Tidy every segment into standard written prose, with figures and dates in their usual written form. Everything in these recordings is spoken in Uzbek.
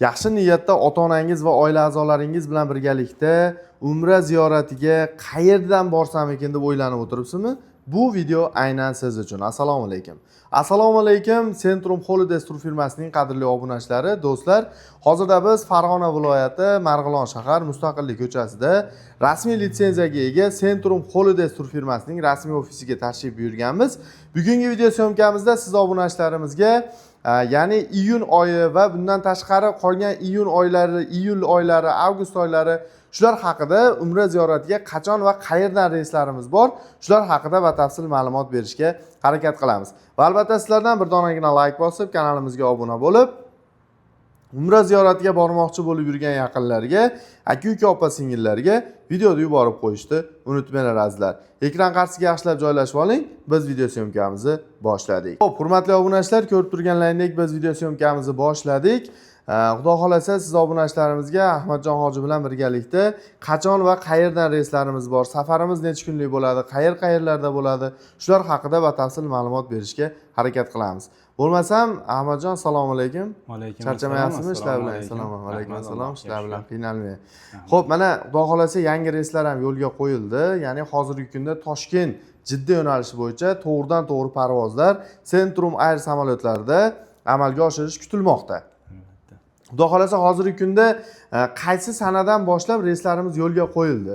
Yaxshi niyatda ota-onangiz va oila a'zolaringiz bilan birgalikda umra ziyoratiga qayerdan borsam ekan deb o'ylanib o'tiribsizmi? Bu video aynan siz uchun. Assalomu alaykum. Assalomu alaykum, Centrum Holidays tur firmasining qadrli obunachilari, do'stlar. Hozirda biz Farg'ona viloyati Marg'ilon shahar Mustaqillik ko'chasida rasmiy litsenziyaga ega Centrum Holidays tur firmasining rasmiy ofisiga tashrif buyurganmiz. Bugungi video syomkamizda siz obunachilarimizga ya'ni iyun oyi va bundan tashqari qolgan iyun oylari, iyul oylari, avgust oylari shular haqida umra ziyoratiga qachon va qayerdan reyslarimiz bor, shular haqida batafsil ma'lumot berishga harakat qilamiz. Va albatta sizlardan bir donagina like bosib, kanalimizga obuna bo'lib, umra ziyoratiga bormoqchi bo'lib yurgan yaqinlarga, aka-uka, opa-singillarga videoni yuborib qo'yishni unutmanglar azizlar. Ekran qarshisiga yaxshilab joylashib oling. Biz video syomkamizni boshladik. Xo'p, hurmatli obunachilar, ko'rib turganlaringdek biz video syomkamizni boshladik. Xudo xolasa siz obunachilarimizga Ahmadjon hoji bilan birgalikda qachon va qayerdan reyslarimiz bor, safarimiz necha kunlik bo'ladi, qayerlarda bo'ladi, shular haqida batafsil ma'lumot berishga harakat qilamiz. Bo'lmasam, Ahmadjon, assalomu alaykum. Alaykum. Charchamayapsizmi ishlar bilan? Assalomu alaykum. Assalom, ishlar bilan qiynalmang. Xo'p, mana xudo xolasa yangi reyslar ham yo'lga qo'yildi. Ya'ni hozirgi kunda Toshkent Jidda yo'nalishi bo'yicha to'g'ridan-to'g'ri parvozlar Centrum Air samolyotlarida amalga oshirish kutilmoqda. Xudo xolasa hozirgi kunda qaysi sanadan boshlab reyslarimiz yo'lga qo'yildi?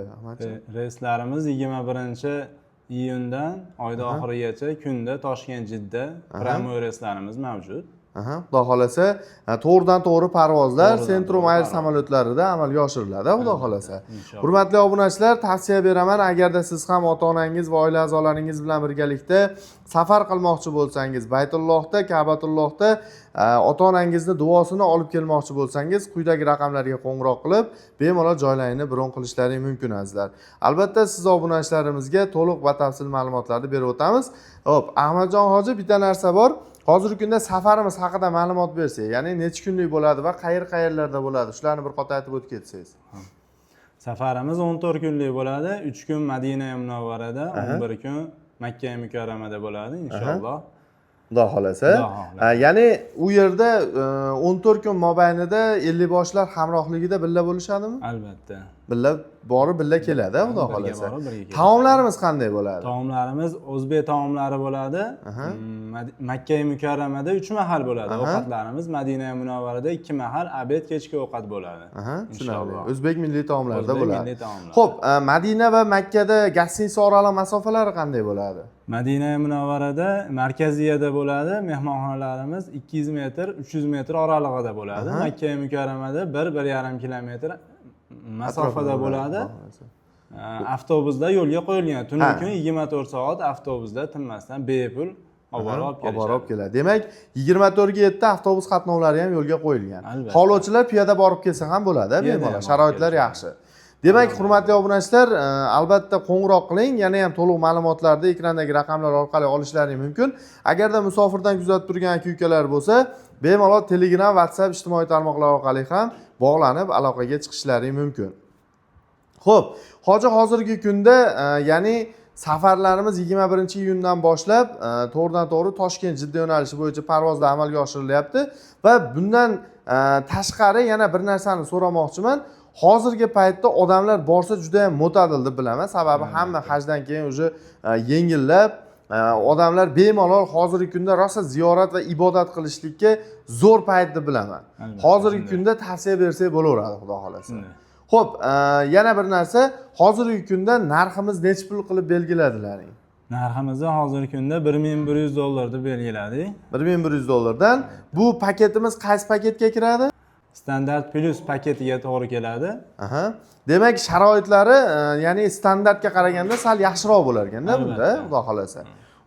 Reyslarimiz 21-iyundan oyda oxirigacha kunda Toshkent Jidda primoy reyslarimiz mavjud. Xudo xolasa to'g'ridan-to'g'ri parvozlar Centrum Air samolyotlarida amalga oshiriladi, xudo xolasa. Hurmatli obunachilar, tavsiya beraman, agarda siz ham ota-onangiz va oila a'zolaringiz bilan birgalikda safar qilmoqchi bo'lsangiz, Baytullohda, Ka'batullohda ota-onangizni duosini olib kelmoqchi bo'lsangiz, quyidagi raqamlarga qo'ng'iroq qilib, bemalol joylarini bron qilishlaring mumkin azizlar. Albatta, siz obunachilarimizga to'liq batafsil ma'lumotlarni berib o'tamiz. Xo'p, Ahmadjon hoji, bitta narsa bor. Hozirgi kunda safarimiz haqida ma'lumot bersangiz, ya'ni necha kunlik bo'ladi va qayerlarda bo'ladi, shularni bir qator aytib o'tib ketsangiz. Safarimiz 14 kunlik bo'ladi. 3 kun Madina Munavvarada, 11 kun Makka Mukarramada bo'ladi inshaalloh. Xudo xolasa. Ya'ni u yerda 14 kun mobaynida 50 boshlar hamrohligida billa bo'lishadimi? Albatta. Billa borib billa keladi, xudo xolasa. Taomlarimiz qanday bo'ladi? Taomlarimiz o'zbek taomlari bo'ladi. Makka Mukarramada 3 mahal bo'ladi. Ovqatlarimiz Madina Munavvarada 2 mahal, obed, kechki ovqat bo'ladi. Inshaalloh. O'zbek milliy taomlarida bo'ladi. Xo'p, Madina va Makkada gostinitsa oraliq masofalari qanday bo'ladi? Madina Munavvarada markaziyada bo'ladi. Mehmonxonalarimiz 200 metr, 300 metr oralig'ida bo'ladi. Makka Mukarramada 1-1,5 kilometr masofada bo'ladi. Avtobusda yo'lga qo'yilgan. Tunni kun 24 soat avtobusda tinmasdan bepul olib keladi. Demak, 24 ga 7 avtobus qatnovlari ham yo'lga qo'yilgan. Haydovchilar piyoda borib kelsa ham bo'ladi, bemalol. Sharoitlar yaxshi. Demak, hurmatli obunachilar, albatta qo'ng'iroq qiling. Yana ham to'liq ma'lumotlarni ekrandagi raqamlar orqali olishlaring mumkin. Agarda musofirdan kuzatib turgan aka-ukalar bo'lsa, bemalol Telegram, WhatsApp ijtimoiy tarmoqlar orqali ham bog'lanib aloqaga chiqishlaring mumkin. Xo'p, hozirgi kunda ya'ni safarlarimiz 21-iyundan boshlab to'g'ridan-to'g'ri Toshkent Jidda yo'nalishi bo'yicha parvozda amalga oshirilyapti va bundan tashqari yana bir narsani so'ramoqchiman. Hozirgi paytda odamlar borsa juda ham mo'tadil deb bilaman. Sababi hamma hajdan keyin o'zi yengillab odamlar bemalol hozirgi kunda rosa ziyorat va ibodat qilishlikka zo'r payt deb bilaman. Hozirgi kunda tavsiya bersak bo'laveradi, xudo xolasa. Xo'p, yana bir narsa, hozirgi kunda narximiz necha pul qilib belgiladilaring? Narximizni hozirgi kunda $1100 deb belgiladik. $1100dan. Bu paketimiz qaysi paketga kiradi? Standart plus paketiga to'g'ri keladi. Demak, sharoitlari ya'ni standartga qaraganda sal yaxshiroq bo'lar ekanda bunda, xudo xolasa.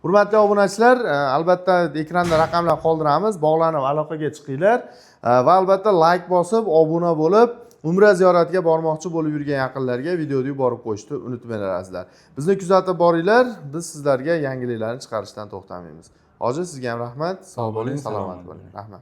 Hurmatli obunachilar, albatta ekranda raqamlar qoldiramiz, bog'lanib aloqaga chiqinglar va albatta like bosib, obuna bo'lib, umra ziyoratiga bormoqchi bo'lib yurgan yaqinlarga videoni yuborib qo'yishni unutmanglar azizlar. Bizni kuzatib boringlar, biz sizlarga yangiliklarni chiqarishdan to'xtamaymiz. Hoji, sizga ham rahmat. Sog' bo'ling, salomat bo'ling. Rahmat.